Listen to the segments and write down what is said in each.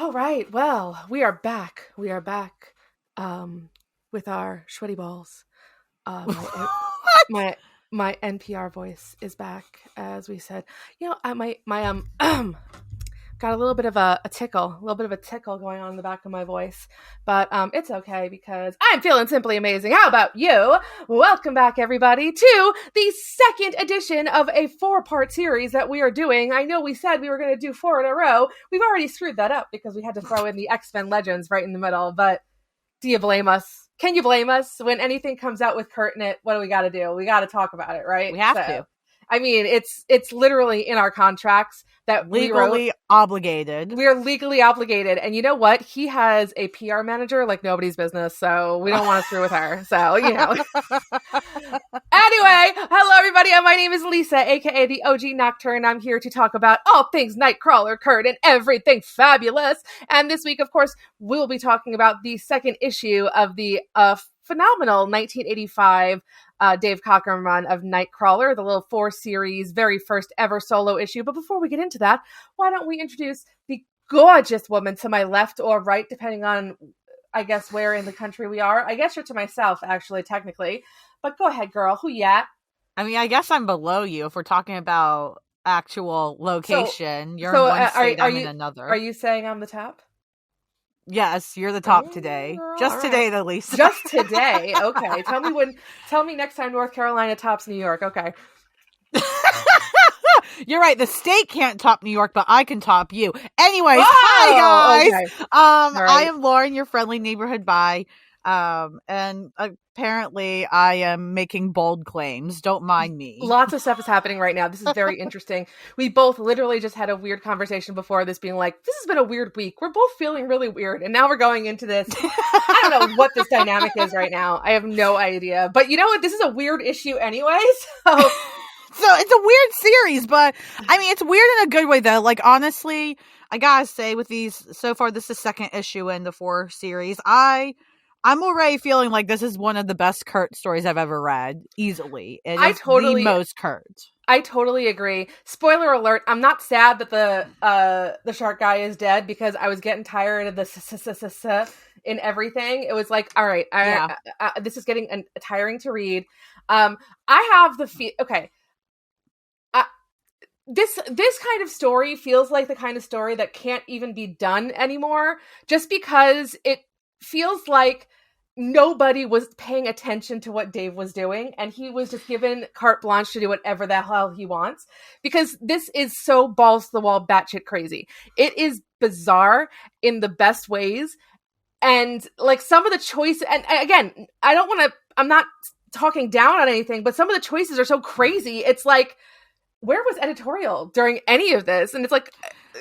All right. Well, we are back. We are back with our sweaty balls. My my my NPR voice is back, as we said. My got a little bit of a little bit of a tickle going on in the back of my voice, but it's okay because I'm feeling simply amazing. How about you? Welcome back, everybody, to the second edition of a 4-part series that we are doing. I know we said we were going to do 4 in a row. We've already screwed that up because we had to throw in the X-Men Legends right in the middle, but do you blame us? Can you blame us? When anything comes out with Kurt in it, what do we got to do? We got to talk about it, right? We have to. I mean, it's literally in our contracts that legally obligated. We're legally obligated. And you know what? He has a PR manager like nobody's business, so we don't want to screw with her. So, Anyway, hello everybody. My name is Lisa, aka the OG Nocturne. I'm here to talk about all things Nightcrawler, Kurt, and everything fabulous. And this week, of course, we'll be talking about the second issue of the phenomenal 1985 Dave Cockrum run of Nightcrawler, the little 4-series, very first ever solo issue. But before we get into that, why don't we introduce the gorgeous woman to my left or right, depending on, I guess, where in the country we are. I guess you're to my south, actually, technically. But go ahead, girl. Who ya? I mean, I guess I'm below you if we're talking about actual location. You're in one state, I'm in another. Are you saying I'm the top? Yes, you're the top today. Just today, though, Lisa. Just today. Okay. Tell me next time North Carolina tops New York. Okay. You're right. The state can't top New York, but I can top you. Anyways, hi guys. Okay. Right. I am Lauren, your friendly neighborhood bi. And apparently I am making bold claims. Don't mind me. Lots of stuff is happening right now. This is very interesting. We both literally just had a weird conversation before this being like, this has been a weird week. We're both feeling really weird. And now we're going into this. I don't know what this dynamic is right now. I have no idea. But you know what? This is a weird issue anyway. So it's a weird series, but I mean, it's weird in a good way though. Like, honestly, I gotta say with these, so far, this is the second issue in the 4 series. I'm already feeling like this is one of the best Kurt stories I've ever read, easily. It is the most Kurt. I totally agree. Spoiler alert, I'm not sad that the shark guy is dead because I was getting tired of the in everything. It was like, all right, this is getting tiring to read. I have the okay. This kind of story feels like the kind of story that can't even be done anymore, just because it feels like nobody was paying attention to what Dave was doing, and he was just given carte blanche to do whatever the hell he wants, because this is so balls to the wall, batshit crazy. It is bizarre in the best ways, and like some of the choices, and again, I'm not talking down on anything, but some of the choices are so crazy. It's like, where was editorial during any of this? And it's like,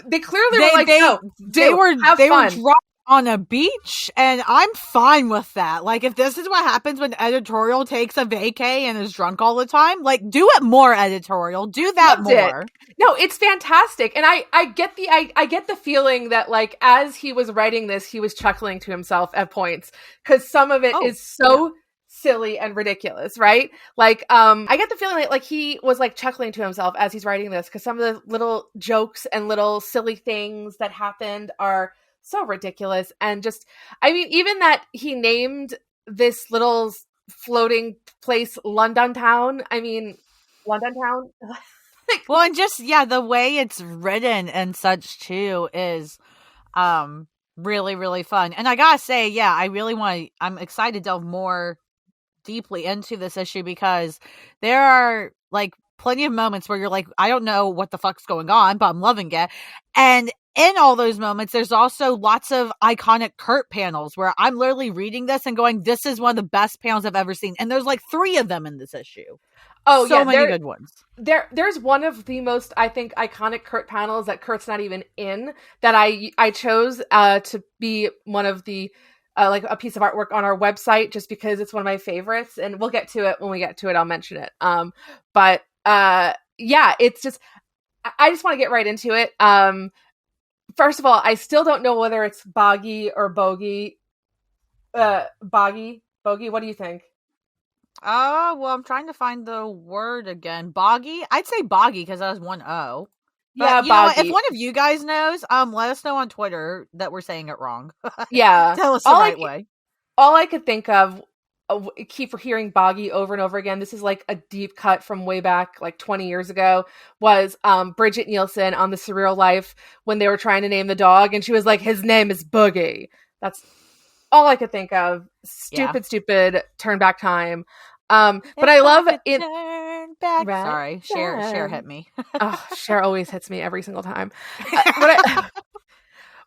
they clearly were like, no, they were dropped on a beach, and I'm fine with that. Like, if this is what happens when editorial takes a vacay and is drunk all the time, like, do it more, editorial. Do that more. No, it's fantastic. And I get the feeling that, like, as he was writing this, he was chuckling to himself at points, because some of it is so silly and ridiculous, right? Like, I get the feeling like he was like chuckling to himself as he's writing this, because some of the little jokes and little silly things that happened are so ridiculous. And just, I mean, even that he named this little floating place London Town. I mean, London Town. Well, and just, the way it's written and such too is really, really fun. And I gotta say, I'm excited to delve more deeply into this issue, because there are like plenty of moments where you're like, I don't know what the fuck's going on, but I'm loving it. And in all those moments, there's also lots of iconic Kurt panels where I'm literally reading this and going, this is one of the best panels I've ever seen. And there's like 3 of them in this issue. Oh, so many good ones. There's one of the most, I think, iconic Kurt panels that Kurt's not even in, that I chose to be one of the like a piece of artwork on our website, just because it's one of my favorites, and we'll get to it when we get to it. I'll mention it. But it's just, I just want to get right into it. First of all, I still don't know whether it's Boggy or Bogey. Boggy, what do you think? Well, I'm trying to find the word again. Boggy? I'd say Boggy because that has 1 O. Yeah, But you know what? If Boggy. one of you guys knows, let us know on Twitter that we're saying it wrong. Yeah. Tell us the right way. All I could think of, keep hearing Boggy over and over again, this is like a deep cut from way back like 20 years ago, was Bridget Nielsen on The Surreal Life when they were trying to name the dog, and she was like, his name is Boogie. That's all I could think of. Stupid turn back time. But I love it. Turn back. Right. Sorry, Cher hit me. Oh, Cher always hits me every single time.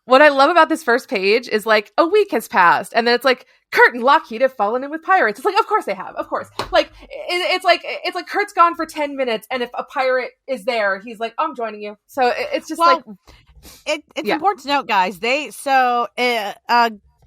What I love about this first page is like a week has passed, and then it's like Kurt and Lockheed have fallen in with pirates. It's like, of course they have, of course. Like it's like Kurt's gone for 10 minutes, and if a pirate is there, he's like, I'm joining you. So it's just it's important to note, guys.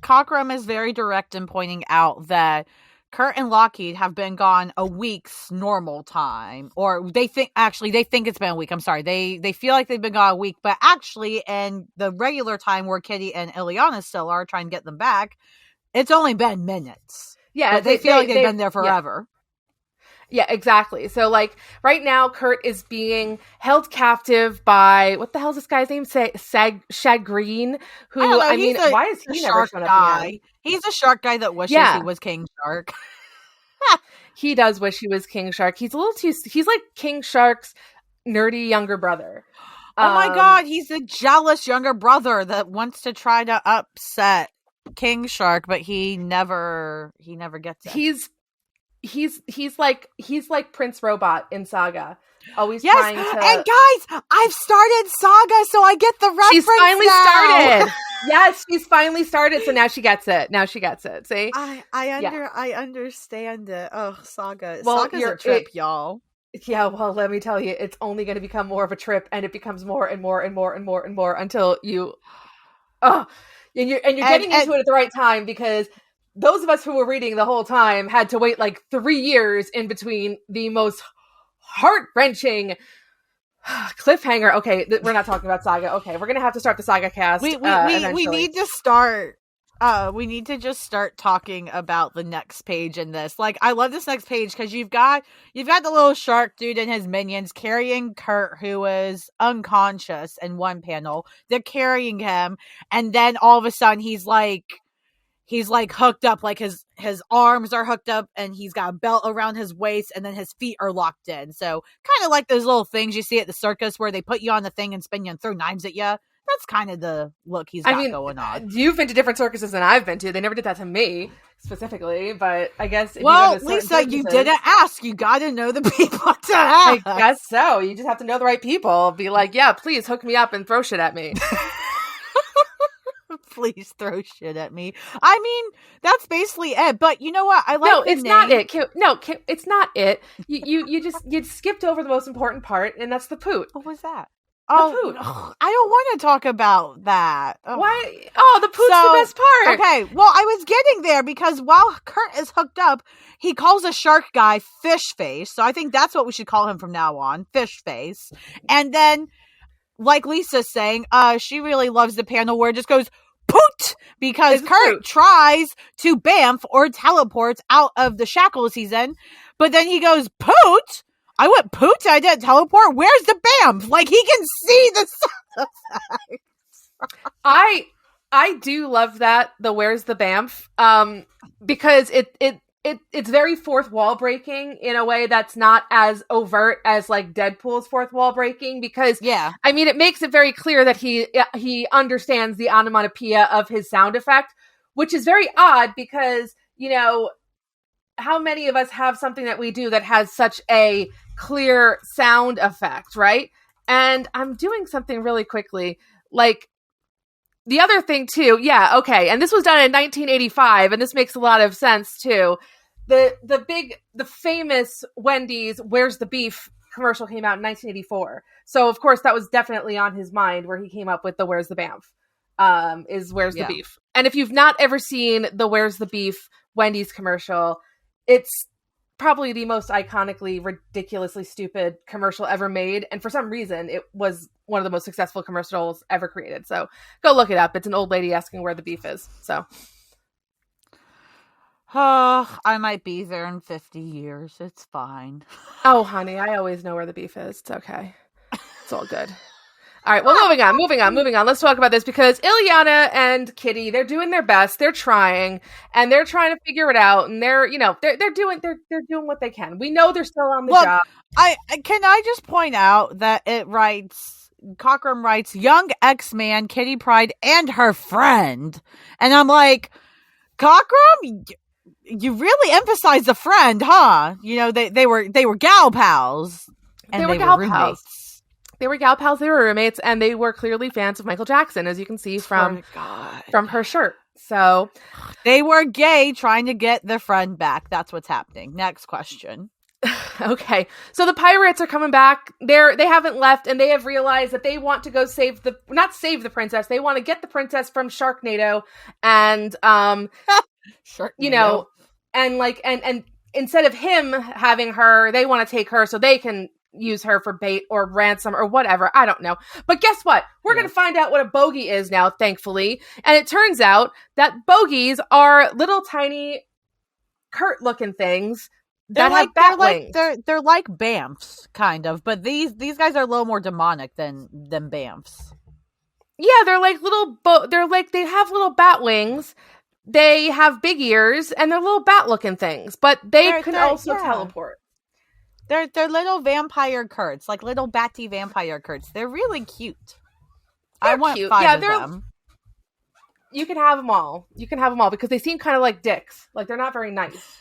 Cockrum is very direct in pointing out that Kurt and Lockheed have been gone a week's normal time, or they think it's been a week. I'm sorry. They feel like they've been gone a week, but actually in the regular time where Kitty and Illyana still are trying to get them back, it's only been minutes. Yeah. But they feel like they've been there forever. Yeah, exactly. So like right now, Kurt is being held captive by, what the hell is this guy's name? Shagreen, who, why is he never shown up again? He's a shark guy that wishes he was King Shark. He does wish he was King Shark. He's like King Shark's nerdy younger brother. Oh my God, he's a jealous younger brother that wants to try to upset King Shark, but he never gets it. He's like Prince Robot in Saga. Always yes, trying to. And guys, I've started Saga, so I get the reference. She's finally now. started. Yes, she's finally started. So now she gets it. See, I understand it. Oh, Saga. Well, Saga's a trip, y'all. Yeah, well, let me tell you, it's only going to become more of a trip, and it becomes more and more and more and more and more until you. Oh, and you're getting into it at the right time, because those of us who were reading the whole time had to wait like 3 years in between the most heart-wrenching cliffhanger. Okay, we're not talking about Saga. Okay, we're gonna have to start the Saga cast. We need to start. We need to just start talking about the next page in this. Like, I love this next page because you've got the little shark dude and his minions carrying Kurt, who is unconscious in one panel. They're carrying him, and then all of a sudden he's like hooked up, like his arms are hooked up, and he's got a belt around his waist, and then his feet are locked in. So kind of like those little things you see at the circus where they put you on the thing and spin you and throw knives at you. That's kind of the look he's got going on. You've been to different circuses than I've been to. They never did that to me specifically, but I guess. Well, Lisa, you didn't ask. You got to know the people to ask. I guess so. You just have to know the right people. Be like, yeah, please hook me up and throw shit at me. Please throw shit at me. I mean, that's basically it. But you know what? I like. No, it's not it. No, it's not it. You skipped over the most important part, and that's the poot. What was that? Oh, poot. I don't want to talk about that. Oh. Why? Oh, the poot's the best part. Okay, well, I was getting there because while Kurt is hooked up, he calls a shark guy Fish Face. So I think that's what we should call him from now on, Fish Face. And then, like Lisa's saying, she really loves the panel where it just goes poot, because Kurt tries to bamf or teleport out of the shackles he's in, but then he goes poot. I went poot, I didn't teleport. Where's the bamf? Like, he can see the sound effects. I do love that, the where's the bamf, because it's very fourth wall breaking in a way that's not as overt as like Deadpool's fourth wall breaking, because I mean, it makes it very clear that he understands the onomatopoeia of his sound effect, which is very odd because, you know, how many of us have something that we do that has such a clear sound effect, right? And I'm doing something really quickly, like the other thing too. Yeah, okay. And this was done in 1985, and this makes a lot of sense too. The famous Wendy's "Where's the Beef" commercial came out in 1984. So of course that was definitely on his mind where he came up with the "Where's the Bamf?" Is "Where's the Beef?" And if you've not ever seen the "Where's the Beef" Wendy's commercial, it's probably the most iconically, ridiculously stupid commercial ever made. And for some reason, it was one of the most successful commercials ever created. So go look it up. It's an old lady asking where the beef is. So. Oh, I might be there in 50 years. It's fine. Oh, honey, I always know where the beef is. It's okay. It's all good. All right, well, moving on. Let's talk about this because Illyana and Kitty, they're doing their best. They're trying, and they're trying to figure it out. And they're doing what they can. We know they're still on the job. I just point out that Cockrum writes, young X-Man, Kitty Pryde, and her friend. And I'm like, Cockrum, you really emphasize the friend, huh? They were gal pals. And they were gal roommates. Pals. They were gal pals, they were roommates, and they were clearly fans of Michael Jackson, as you can see from her shirt. So they were gay trying to get their friend back. That's what's happening. Next question. Okay. So the pirates are coming back. They haven't left, and they have realized that they want to go not save the princess. They want to get the princess from Sharknado and Sharknado. and instead of him having her, they want to take her so they can use her for bait or ransom or whatever. I don't know. But guess what? We're going to find out what a bogey is now, thankfully. And it turns out that bogeys are little tiny Kurt-looking things that have bat wings. They're like Bamfs, kind of. But these guys are a little more demonic than Bamfs. Yeah, they're like they have little bat wings. They have big ears, and they're little bat-looking things. But they can also teleport. They're little vampire Kurts, like little batty vampire Kurts. They're really cute. I want cute. 5 of them. You can have them all. Because they seem kind of like dicks. Like they're not very nice.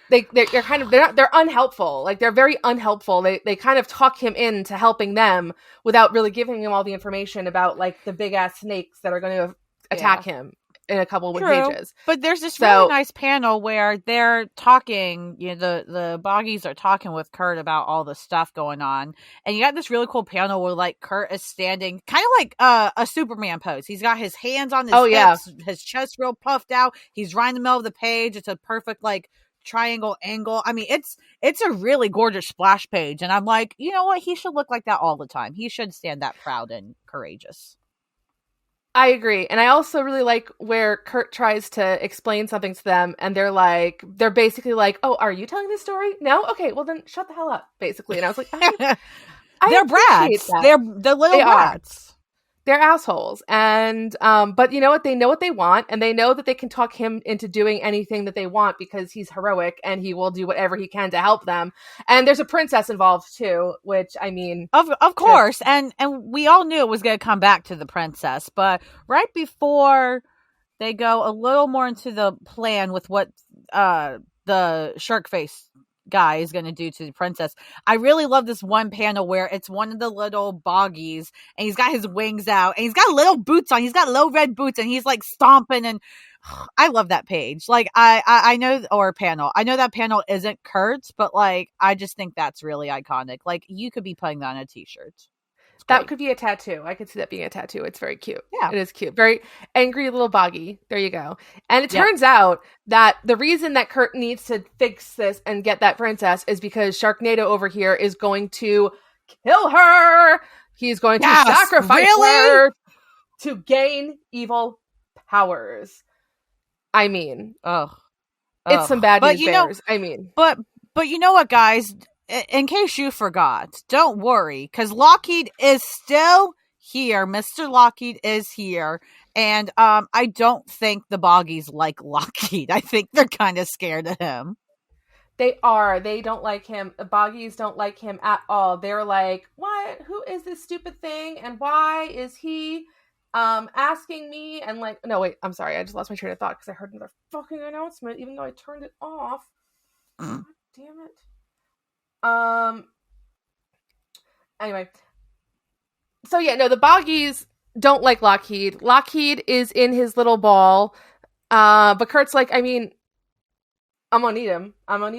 They're unhelpful. Like they're very unhelpful. They kind of talk him into helping them without really giving him all the information about like the big ass snakes that are going to attack him in a couple of pages. But there's this really nice panel where they're talking, the Boggies are talking with Kurt about all the stuff going on. And you got this really cool panel where like Kurt is standing kind of like a Superman pose. He's got his hands on his hips, his chest real puffed out. He's right in the middle of the page. It's a perfect like triangle angle. I mean, it's a really gorgeous splash page. And I'm like, you know what? He should look like that all the time. He should stand that proud and courageous. I agree. And I also really like where Kurt tries to explain something to them and they're basically like, oh, are you telling this story? No? Okay, well then shut the hell up, basically. And I was like, they're brats. They're little brats. They're assholes. And, but you know what? They know what they want and they know that they can talk him into doing anything that they want because he's heroic and he will do whatever he can to help them. And there's a princess involved too, which I mean, of course. And we all knew it was going to come back to the princess, but right before they go a little more into the plan with what, the shark face guy is going to do to the princess. I really love this one panel where it's one of the little Boggies and he's got his wings out and he's got little boots on. He's got low red boots and he's like stomping and I love that page. Like I know, or panel. I know that panel isn't Kurt's, but like I just think that's really iconic. Like you could be putting that on a t-shirt. That could be a tattoo. I could see that being a tattoo. It's very cute. Yeah. It is cute. Very angry little Boggy. There you go. And it turns out that the reason that Kurt needs to fix this and get that princess is because Sharknado over here is going to kill her. He's going to sacrifice her to gain evil powers. I mean, it's some bad news bears. But you know what, guys? In case you forgot, don't worry, because Lockheed is still here. Mr. Lockheed is here. And I don't think the Boggies like Lockheed. I think they're kind of scared of him. They are. They don't like him. The Boggies don't like him at all. They're like, what? Who is this stupid thing? And why is he asking me? And like, no, wait, I'm sorry. I just lost my train of thought because I heard another fucking announcement, even though I turned it off. God damn it. Anyway, so the Boggies don't like Lockheed. Lockheed is in his little ball, but Kurt's like, I mean, I'm gonna need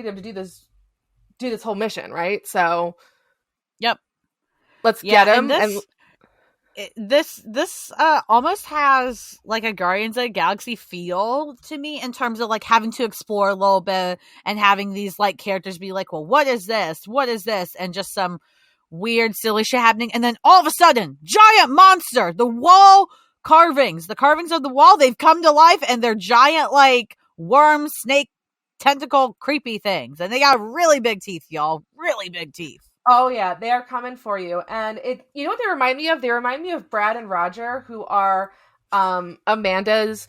him to do this whole mission, right? So, yep, let's get him. This almost has like a Guardians of the Galaxy feel to me in terms of like having to explore a little bit and having these like characters be like, well, what is this? And just some weird, silly shit happening. And then all of a sudden, giant monster, the carvings of the wall, they've come to life and they're giant like worm, snake, tentacle, creepy things. And they got really big teeth, y'all. Really big teeth. Oh yeah, they are coming for you. And you know what they remind me of? They remind me of Brad and Roger, who are Amanda's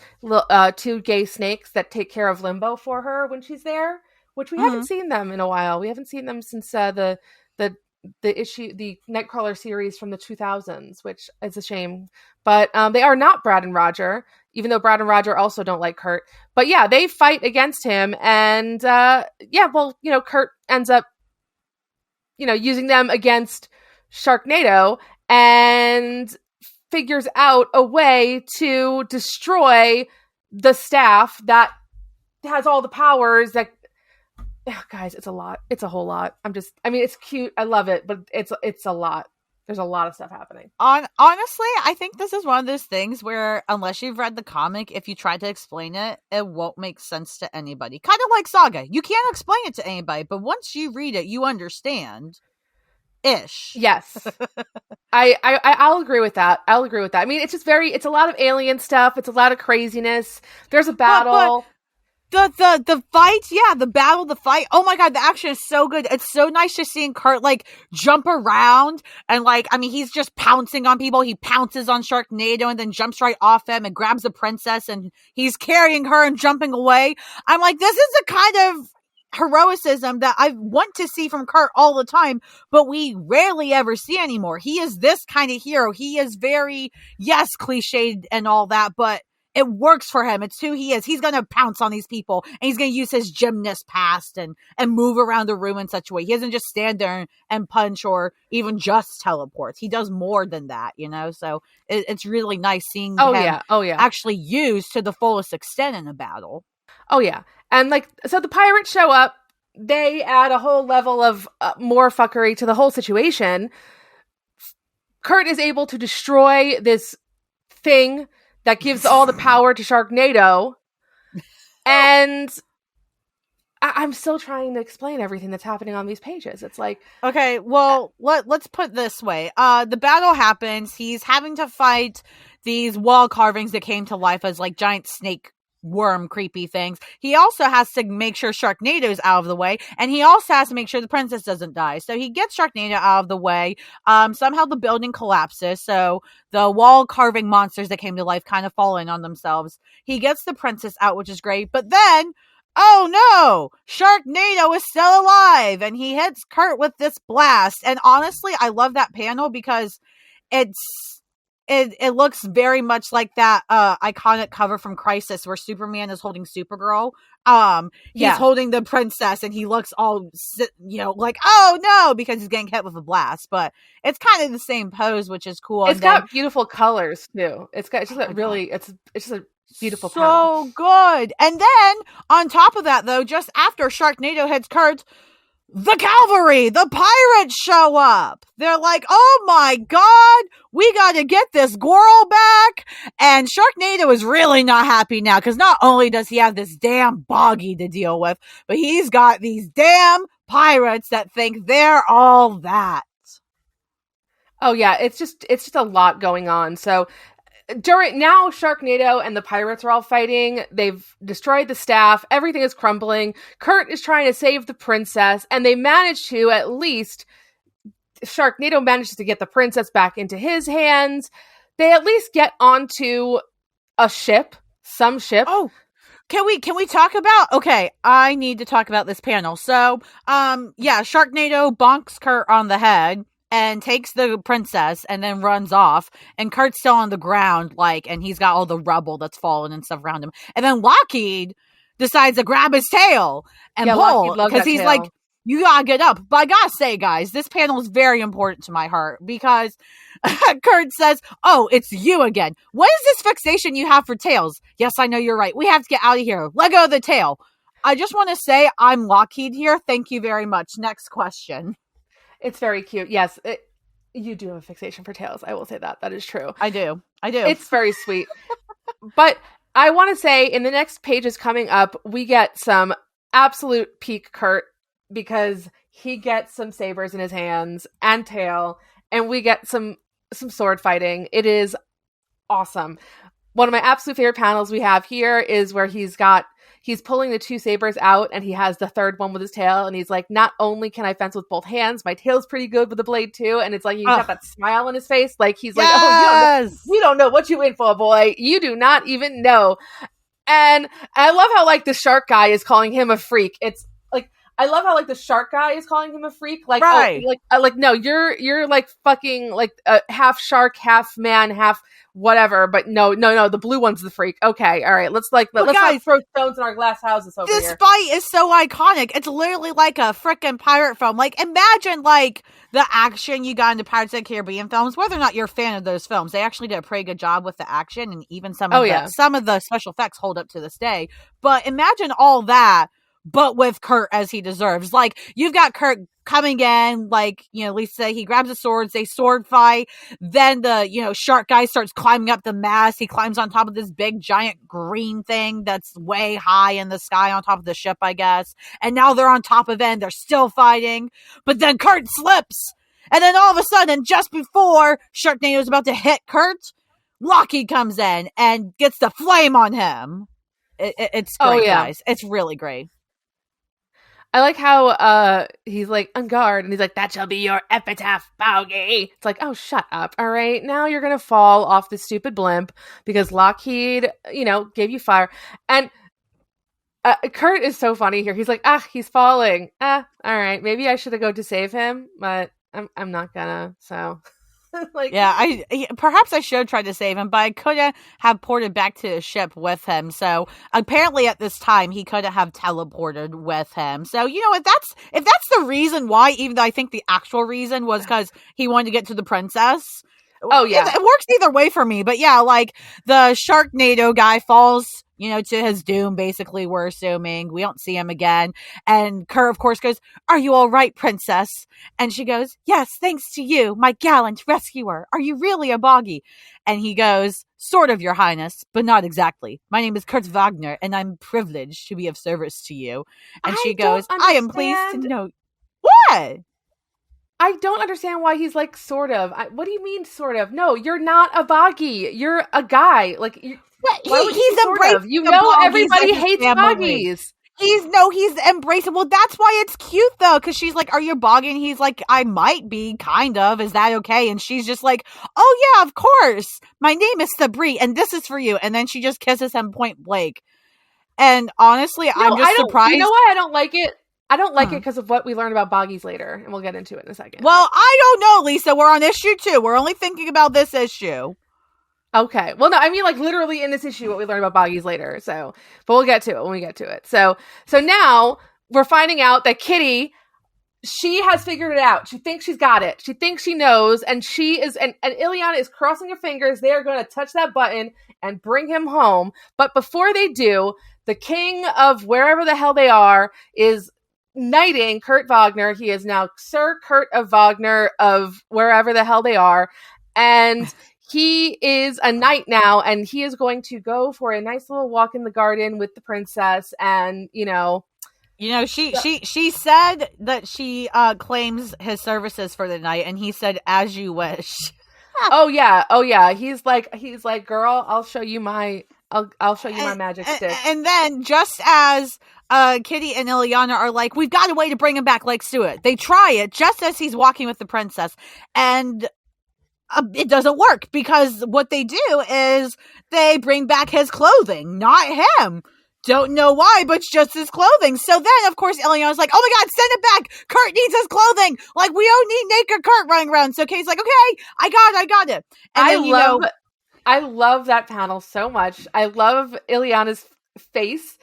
two gay snakes that take care of Limbo for her when she's there, which we haven't Mm-hmm. seen them in a while. We haven't seen them since the the Nightcrawler series from the 2000s, which is a shame. But they are not Brad and Roger, even though Brad and Roger also don't like Kurt. But yeah, they fight against him, and yeah, well, Kurt ends up using them against Sharknado and figures out a way to destroy the staff that has all the powers that guys, it's a lot. It's a whole lot. It's cute. I love it, but it's a lot. There's a lot of stuff happening. Honestly, I think this is one of those things where unless you've read the comic, if you try to explain it, it won't make sense to anybody. Kind of like Saga. You can't explain it to anybody, but once you read it, you understand. Ish. Yes. I'll agree with that. I mean, it's a lot of alien stuff. It's a lot of craziness. There's a battle. The fight, yeah, the battle, the fight. Oh my god, the action is so good. It's so nice just seeing Kurt like jump around and he's just pouncing on people. He pounces on Sharknado and then jumps right off him and grabs the princess and he's carrying her and jumping away. I'm like, this is the kind of heroicism that I want to see from Kurt all the time, but we rarely ever see anymore. He is this kind of hero. He is very, yes, cliched and all that, but it works for him. It's who he is. He's going to pounce on these people and he's going to use his gymnast past and move around the room in such a way. He doesn't just stand there and punch or even just teleport. He does more than that, So it's really nice seeing him actually used to the fullest extent in a battle. Oh yeah. And so the pirates show up. They add a whole level of more fuckery to the whole situation. Kurt is able to destroy this thing that gives all the power to Sharknado. And I'm still trying to explain everything that's happening on these pages. It's like... Okay, well, let's put it this way. The battle happens. He's having to fight these wall carvings that came to life as giant snake worm creepy things. He also has to make sure Sharknado's out of the way, and he also has to make sure the princess doesn't die. So he gets Sharknado out of the way. Somehow the building collapses, so the wall carving monsters that came to life kind of fall in on themselves. He gets the princess out, which is great, but then, oh no! Sharknado is still alive, and he hits Kurt with this blast. And honestly, I love that panel because it looks very much like that iconic cover from Crisis where Superman is holding Supergirl. He's holding the princess and he looks all, like, oh no, because he's getting hit with a blast. But it's kind of the same pose, which is cool. It's got beautiful colors too. It's just a beautiful panel. So good. And then on top of that, though, just after Sharknado hits Kurt, the cavalry, the pirates show up. They're like, oh my god, we gotta get this girl back. And Sharknado is really not happy now, because not only does he have this damn boggy to deal with, but he's got these damn pirates that think they're all that. Oh yeah, it's just a lot going on. So now Sharknado and the pirates are all fighting. They've destroyed the staff. Everything is crumbling. Kurt is trying to save the princess, and they manage to, at least Sharknado manages to get the princess back into his hands. They at least get onto a ship, some ship. Oh, can we talk about, okay, I need to talk about this panel. So, Sharknado bonks Kurt on the head and takes the princess and then runs off. And Kurt's still on the ground, and he's got all the rubble that's fallen and stuff around him. And then Lockheed decides to grab his tail and pull, because he's tail. Like, you gotta get up. But I gotta say, guys, this panel is very important to my heart, because Kurt says, oh, it's you again. What is this fixation you have for tails? Yes, I know, you're right. We have to get out of here. Let go of the tail. I just want to say I'm Lockheed here. Thank you very much. Next question. It's very cute. Yes, you do have a fixation for tails. I will say that. That is true. I do. It's very sweet. But I want to say, in the next pages coming up, we get some absolute peak Kurt, because he gets some sabers in his hands and tail, and we get some sword fighting. It is awesome. One of my absolute favorite panels we have here is where he's got he's pulling the 2 sabers out, and he has the third one with his tail, and he's like, not only can I fence with both hands, my tail's pretty good with the blade too. And it's like he's got that smile on his face, like he's like, oh, you don't know what you in for, boy. You do not even know. And I love how like the shark guy is calling him a freak. It's like, I love how like the shark guy is calling him a freak. Like, right. Like no, you're like fucking like half shark, half man, half whatever. But no, the blue one's the freak. Okay, all right. Let's guys, not throw stones in our glass houses over here. This fight is so iconic. It's literally like a frickin' pirate film. Like, imagine like the action you got in the Pirates of the Caribbean films. Whether or not you're a fan of those films, they actually did a pretty good job with the action, and even some of the special effects hold up to this day. But imagine all that, but with Kurt as he deserves. Like, you've got Kurt coming in, like, you know, Lisa, he grabs the swords, they sword fight, then the, you know, shark guy starts climbing up the mast, he climbs on top of this big giant green thing that's way high in the sky on top of the ship, I guess, and now they're on top of it and they're still fighting, but then Kurt slips, and then all of a sudden, just before Sharknado's about to hit Kurt, Lockheed comes in and gets the flame on him. It's great, guys. It's really great. I like how he's like, on guard, and he's like, that shall be your epitaph, Bogey. It's like, oh, shut up, all right? Now you're going to fall off this stupid blimp because Lockheed, you know, gave you fire. And Kurt is so funny here. He's like, he's falling. All right, maybe I should have gone to save him, but I'm not gonna, so... like, yeah, perhaps I should try to save him, but I couldn't have ported back to the ship with him. So apparently at this time he couldn't have teleported with him. So, you know, if that's the reason why, even though I think the actual reason was because he wanted to get to the princess. Oh yeah, it works either way for me. But yeah, like the Sharknado guy falls, you know, to his doom, basically, we're assuming. We don't see him again. And Kurt, of course, goes, are you all right, princess? And she goes, yes, thanks to you, my gallant rescuer. Are you really a boggy? And he goes, sort of, your highness, but not exactly. My name is Kurt Wagner, and I'm privileged to be of service to you. And she goes, I am pleased to know. What? I don't understand why he's like, sort of. What do you mean, sort of? No, you're not a boggy. You're a guy. Like, he's embracing. You know, everybody hates boggies. He's embracing. Well, that's why it's cute though, because she's like, "Are you boggy?" And he's like, "I might be, kind of. Is that okay?" And she's just like, "Oh yeah, of course. My name is Sabri, and this is for you." And then she just kisses him point blank. And honestly, I'm just surprised. You know why I don't like it? I don't like it because of what we learned about boggies later, and we'll get into it in a second. Well, I don't know, Lisa. We're on issue 2. We're only thinking about this issue. Okay. Well, no, I mean, like, literally in this issue, what we learned about boggies later. So, but we'll get to it when we get to it. So now we're finding out that Kitty, she has figured it out. She thinks she's got it. She thinks she knows, and and Illyana is crossing her fingers. They are going to touch that button and bring him home. But before they do, the king of wherever the hell they are is knighting Kurt Wagner. He is now Sir Kurt of Wagner of wherever the hell they are. And he is a knight now, and he is going to go for a nice little walk in the garden with the princess. And, she said that she claims his services for the night, and he said, as you wish. Oh yeah. He's like, girl, I'll show you my magic stick. And then just as Kitty and Illyana are like, we've got a way to bring him back, let's do it. They try it just as he's walking with the princess, and it doesn't work, because what they do is they bring back his clothing, not him. Don't know why, but it's just his clothing. So then, of course, Illyana's like, oh my god, send it back! Kurt needs his clothing! Like, we don't need naked Kurt running around. So Katie's like, okay, I got it. And I love that panel so much. I love Illyana's face,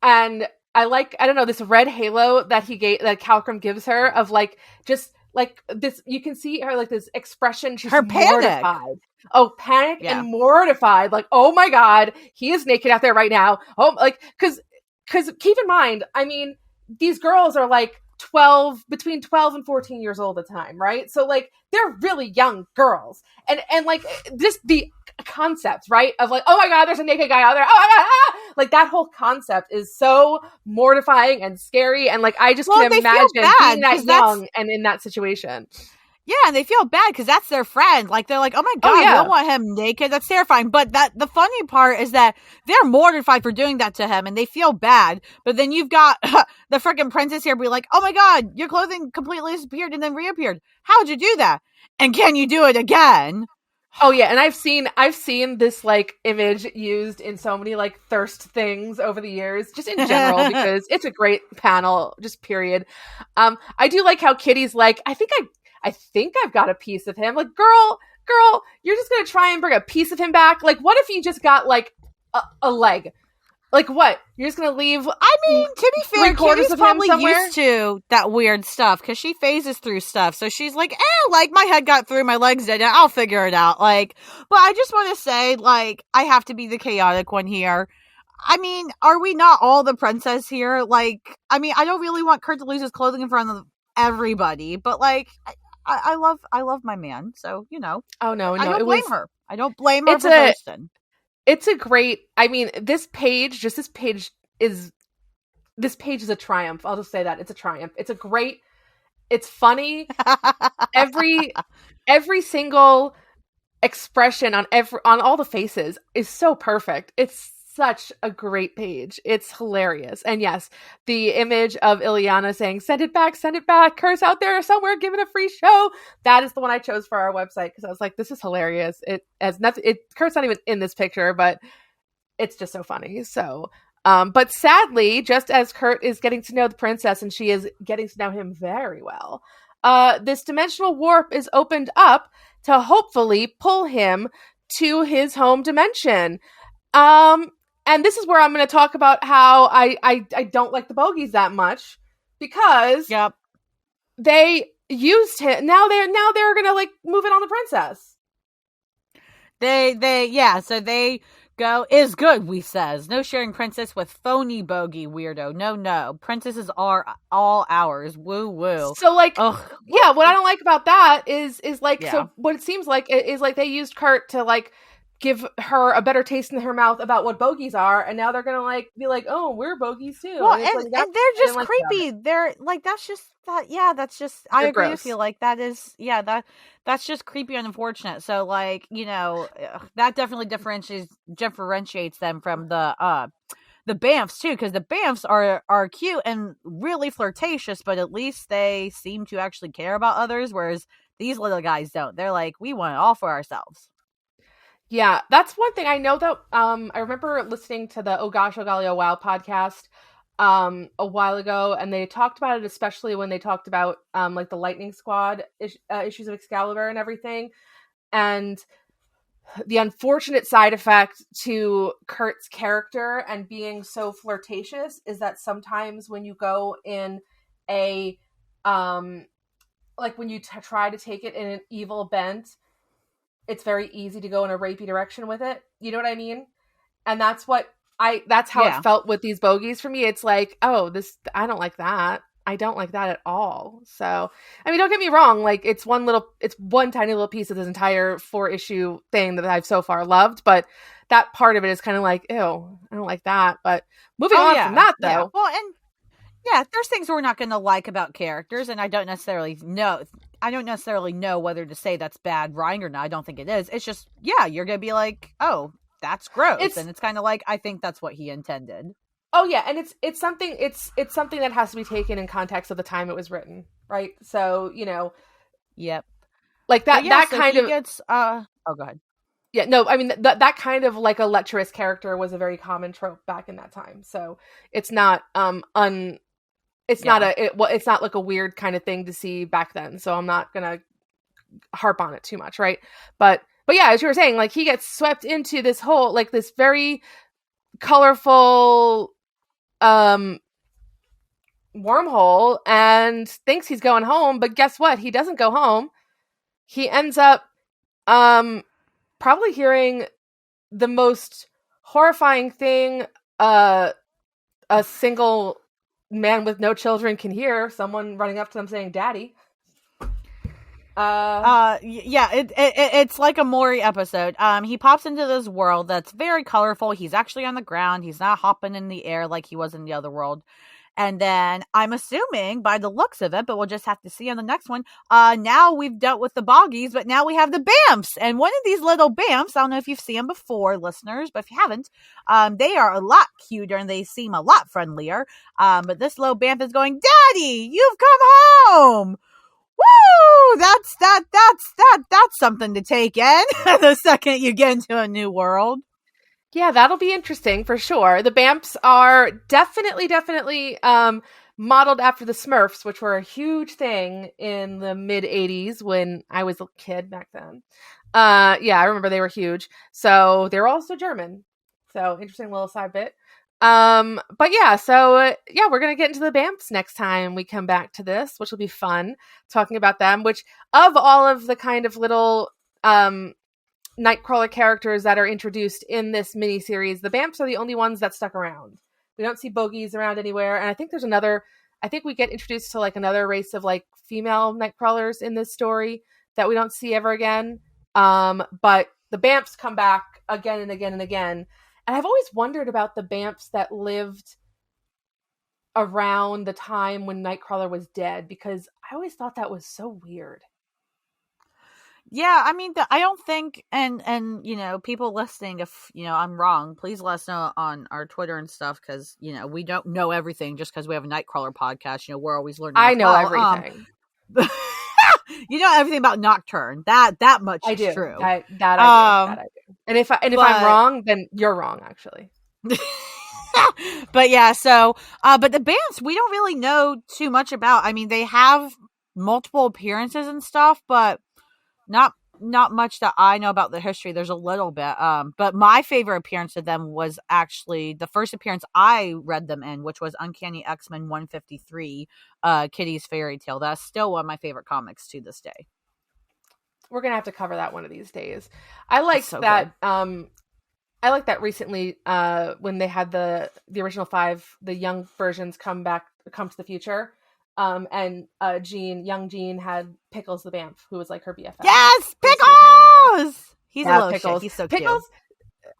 and I don't know, this red halo that Calcrum gives her of like, just like this, you can see her like this expression. She's her mortified. Panic. Oh, panic and mortified. Like, oh my god, he is naked out there right now. Oh, like, because keep in mind, I mean, these girls are like between 12 and 14 years old at the time, right? So like, they're really young girls, and like, just the concept, right, of like, oh my god, there's a naked guy out there, oh my god, like, that whole concept is so mortifying and scary, and like, I just can't imagine being that young and in that situation. Yeah, and they feel bad because that's their friend. Like, they're like, oh my God, we don't want him naked. That's terrifying. But the funny part is that they're mortified for doing that to him and they feel bad. But then you've got the freaking princess here be like, oh my God, your clothing completely disappeared and then reappeared. How'd you do that? And can you do it again? Oh yeah, and I've seen this like image used in so many like thirst things over the years, just in general, because it's a great panel, just period. I do like how Kitty's like, I think I've got a piece of him. Like, girl, you're just gonna try and bring a piece of him back? Like, what if he just got like a leg? Like, what? You're just gonna leave? I mean, to be fair, Kitty's probably used to that weird stuff because she phases through stuff. So she's like, like my head got through, my legs didn't. I'll figure it out. Like, but I just want to say, like, I have to be the chaotic one here. I mean, are we not all the princess here? Like, I mean, I don't really want Kurt to lose his clothing in front of everybody, but like, I love my man. So, you know. Oh no, I don't blame her. I don't blame her for posting. It's a great, I mean, this page is a triumph. I'll just say that. It's a triumph. It's funny. every single expression on all the faces is so perfect. It's such a great page. It's hilarious. And yes, the image of Illyana saying, send it back, Kurt's out there somewhere giving a free show. That is the one I chose for our website because I was like, this is hilarious. It has nothing, Kurt's not even in this picture, but it's just so funny. So, but sadly, just as Kurt is getting to know the princess and she is getting to know him very well, this dimensional warp is opened up to hopefully pull him to his home dimension. And this is where I'm going to talk about how I don't like the bogies that much because they used him. Now they're going to like move it on the princess. So they go, is good, we says. No sharing princess with phony bogey weirdo. No. Princesses are all ours. Woo woo. So like, what I don't like about that is like, so what it seems like is like they used Kurt to like give her a better taste in her mouth about what bogies are, and now they're gonna like be like, oh, we're bogies too. Well, and they're just creepy. They're like, that's just that. Yeah, that's just. I agree with you. Like that is, that's just creepy and unfortunate. So like, you know, that definitely differentiates them from the Bamfs too, because the Bamfs are cute and really flirtatious, but at least they seem to actually care about others, whereas these little guys don't. They're like, we want it all for ourselves. Yeah, that's one thing I know that I remember listening to the Oh Gosh, Oh Golly, Oh Wow podcast a while ago, and they talked about it, especially when they talked about like the Lightning Squad issues of Excalibur and everything, and the unfortunate side effect to Kurt's character and being so flirtatious is that sometimes when you go in a like when you try to take it in an evil bent, it's very easy to go in a rapey direction with it. You know what I mean? And that's how it felt with these bogies for me. It's like, oh, I don't like that. I don't like that at all. So, I mean, don't get me wrong. Like it's one tiny little piece of this entire 4-issue thing that I've so far loved. But that part of it is kind of like, ew, I don't like that. But moving on from that though. Yeah. Well, and there's things we're not going to like about characters, and I don't necessarily know whether to say that's bad writing or not. I don't think it is. It's just, you're going to be like, oh, that's gross. And it's kind of like, I think that's what he intended. Oh yeah. And it's something that has to be taken in context of the time it was written. Right. So, you know, yep. Like that so kind of gets, oh, go ahead. Yeah, no, I mean, that kind of like a lecherous character was a very common trope back in that time. So it's not, it's not like a weird kind of thing to see back then. So I'm not going to harp on it too much. Right. But yeah, as you were saying, like he gets swept into this whole, like this very colorful, wormhole and thinks he's going home. But guess what? He doesn't go home. He ends up, probably hearing the most horrifying thing, a single man with no children can hear, someone running up to them saying daddy. It's like a Maury episode. He pops into this world that's very colorful. He's actually on the ground. He's not hopping in the air like he was in the other world. And then I'm assuming by the looks of it, but we'll just have to see on the next one. Now we've dealt with the Boggies, but now we have the Bamfs. And one of these little Bamfs, I don't know if you've seen them before, listeners, but if you haven't, they are a lot cuter and they seem a lot friendlier. But this little Bamf is going, Daddy, you've come home. Woo! That's something to take in the second you get into a new world. Yeah, that'll be interesting for sure. The Bamps are definitely modeled after the Smurfs, which were a huge thing in the mid 80s when I was a kid back then. Yeah, I remember they were huge. So they're also German. So interesting little side bit. But yeah, so yeah, we're gonna get into the Bamps next time we come back to this, which will be fun talking about them. Which of all of the kind of little Nightcrawler characters that are introduced in this miniseries, the Bamps are the only ones that stuck around. We don't see bogies around anywhere, and I think there's another. I think we get introduced to like another race of like female Nightcrawlers in this story that we don't see ever again. But the Bamps come back again and again and again. And I've always wondered about the Bamps that lived around the time when Nightcrawler was dead, because I always thought that was so weird. Yeah, I mean, I don't think, and you know, people listening, if you know I'm wrong, please let us know on our Twitter and stuff, because you know we don't know everything just because we have a Nightcrawler podcast. You know, we're always learning. I know everything. You know everything about Nocturne. That much I is do. true. That I do. And if I'm wrong, then you're wrong, actually. But yeah, so but the Bamps we don't really know too much about. I mean, they have multiple appearances and stuff, but not much that I know about the history. There's a little bit. But my favorite appearance of them was actually the first appearance I read them in, which was Uncanny X-Men 153, Kitty's Fairy Tale. That's still one of my favorite comics to this day. We're gonna have to cover that one of these days. I liked that. I like that recently when they had the original 5, the young versions come to the future. And young Jean had Pickles the Bamf, who was like her BFF. Yes, Pickles! He's a little Pickles. Shit. He's so Pickles.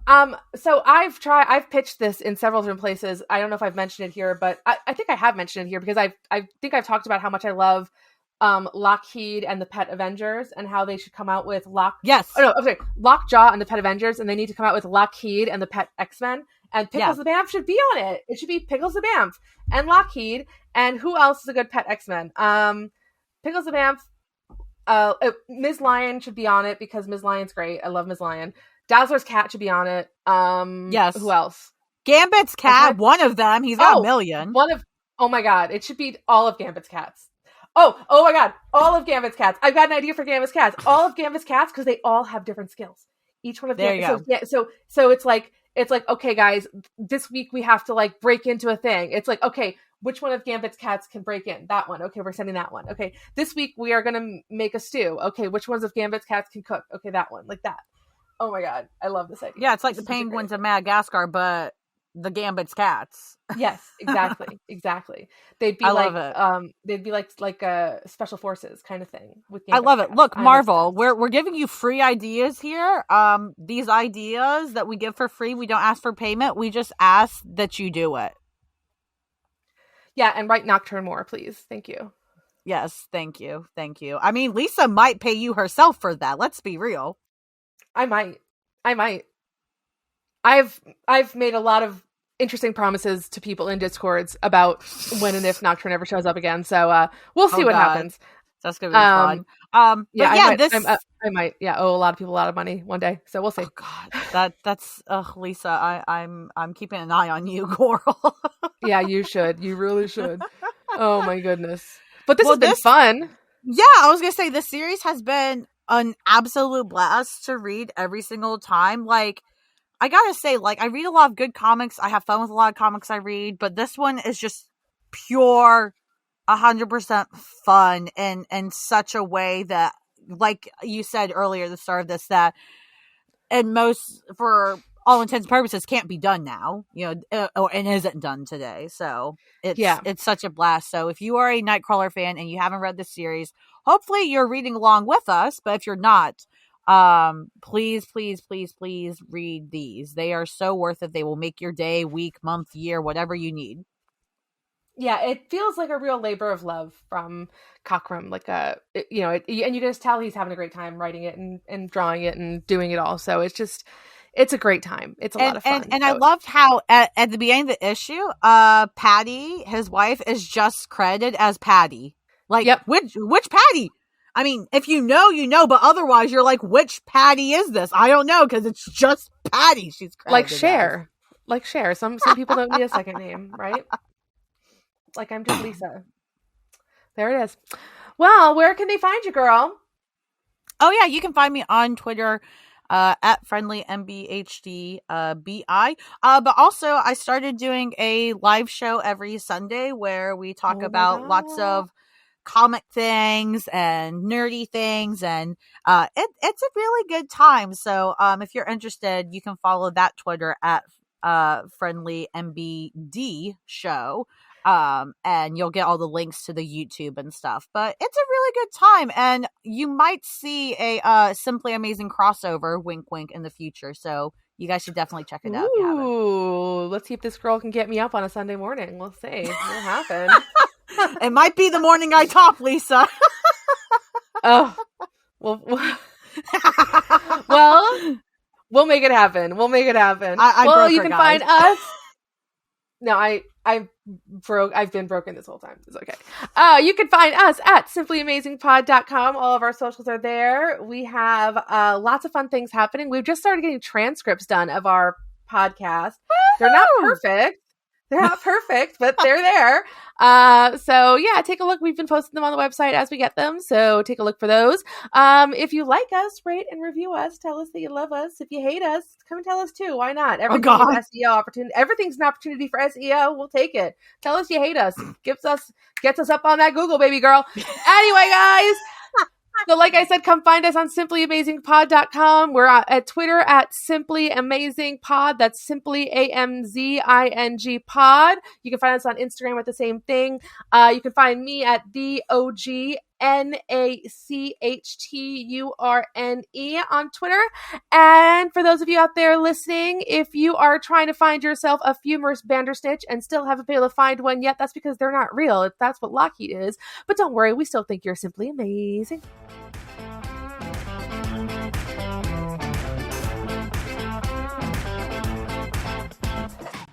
Cute. So I've pitched this in several different places. I don't know if I've mentioned it here, but I think I have mentioned it here because I think I've talked about how much I love Lockheed and the Pet Avengers and how they should come out with Lockjaw and the Pet Avengers, and they need to come out with Lockheed and the Pet X-Men. And Pickles the Bamf should be on it. It should be Pickles the Bamf and Lockheed. And who else is a good Pet X-Men? Pickles the Bamf. Ms. Lion should be on it because Ms. Lion's great. I love Ms. Lion. Dazzler's cat should be on it. Yes. Who else? Gambit's cat. One of them. He's got a million. Oh my god. It should be all of Gambit's cats. Oh my god. All of Gambit's cats. I've got an idea for Gambit's cats. All of Gambit's cats, because they all have different skills. Each one of them. So it's like, okay, guys, this week we have to like break into a thing. It's like, okay, which one of Gambit's cats can break in? That one. Okay, we're sending that one. Okay, this week we are going to make a stew. Okay, which ones of Gambit's cats can cook? Okay, that one. Like that. Oh my god, I love this idea. Yeah, it's like the penguins of Madagascar, but the Gambit's cats. Yes, exactly. They'd be they'd be like a special forces kind of thing with Gambit's I love it. cats. Look, Marvel, we're giving you free ideas here. These ideas that we give for free, we don't ask for payment. We just ask that you do it. Yeah, and write Nocturne more, please. Thank you. Yes, thank you. I mean, Lisa might pay you herself for that. Let's be real. I might. I've made a lot of interesting promises to people in Discords about when and if Nocturne ever shows up again. So we'll see what happens. That's gonna be fun. I might owe a lot of people a lot of money one day. So we'll see. Oh God, that's Lisa. I'm keeping an eye on you, Coral. Yeah, you should. You really should. Oh my goodness. But this has been fun. Yeah, I was gonna say this series has been an absolute blast to read every single time. Like, I gotta say, like, I read a lot of good comics. I have fun with a lot of comics I read, but this one is just pure 100% fun in such a way that, like you said earlier at the start of this, that and most, for all intents and purposes, can't be done now, and isn't done today. So it's such a blast. So if you are a Nightcrawler fan and you haven't read this series, hopefully you're reading along with us. But if you're not, please read these. They are so worth it. They will make your day, week, month, year, whatever you need. Yeah, it feels like a real labor of love from Cockrum. Like and you can just tell he's having a great time writing it and drawing it and doing it all. So it's a great time. It's a lot of fun. And I loved how at the beginning of the issue, Patty, his wife, is just credited as Patty. Like, yep. which Patty? I mean, if you know, but otherwise you're like, which Patty is this? I don't know, because it's just Patty she's credited like Cher. Like Cher. Some people don't need a second name, right? Like, I'm just Lisa. There it is. Well, where can they find you, girl? Oh, yeah, you can find me on Twitter at friendlymBHD BI. But also, I started doing a live show every Sunday where we talk about lots of comic things and nerdy things, and it's a really good time. So if you're interested, you can follow that Twitter at friendlymBD show. And you'll get all the links to the YouTube and stuff, but it's a really good time, and you might see a Simply Amazing crossover, wink wink, in the future, so you guys should definitely check it out. Ooh, let's see if this girl can get me up on a Sunday morning. We'll see what'll happen. It might be the morning I top, Lisa. Oh, well, we'll make it happen. We'll make it happen. You can find us. No, I've been broken this whole time. It's okay. You can find us at simplyamazingpod.com. All of our socials are there. We have lots of fun things happening. We've just started getting transcripts done of our podcast. They're not perfect. But they're there. So yeah, take a look. We've been posting them on the website as we get them. So take a look for those. If you like us, rate and review us. Tell us that you love us. If you hate us, come and tell us too. Why not? Everything's SEO opportunity. Everything's an opportunity for SEO. We'll take it. Tell us you hate us. Gets us up on that Google, baby girl. Anyway, guys. So like I said, come find us on simplyamazingpod.com. We're at Twitter at simplyamazingpod. That's simply AMZING pod. You can find us on Instagram at the same thing. You can find me at DOGNACHTURNE on Twitter. And for those of you out there listening, if you are trying to find yourself a humorous Bandersnitch and still haven't been able to find one yet, that's because they're not real. That's what Lockheed is. But don't worry, we still think you're simply amazing.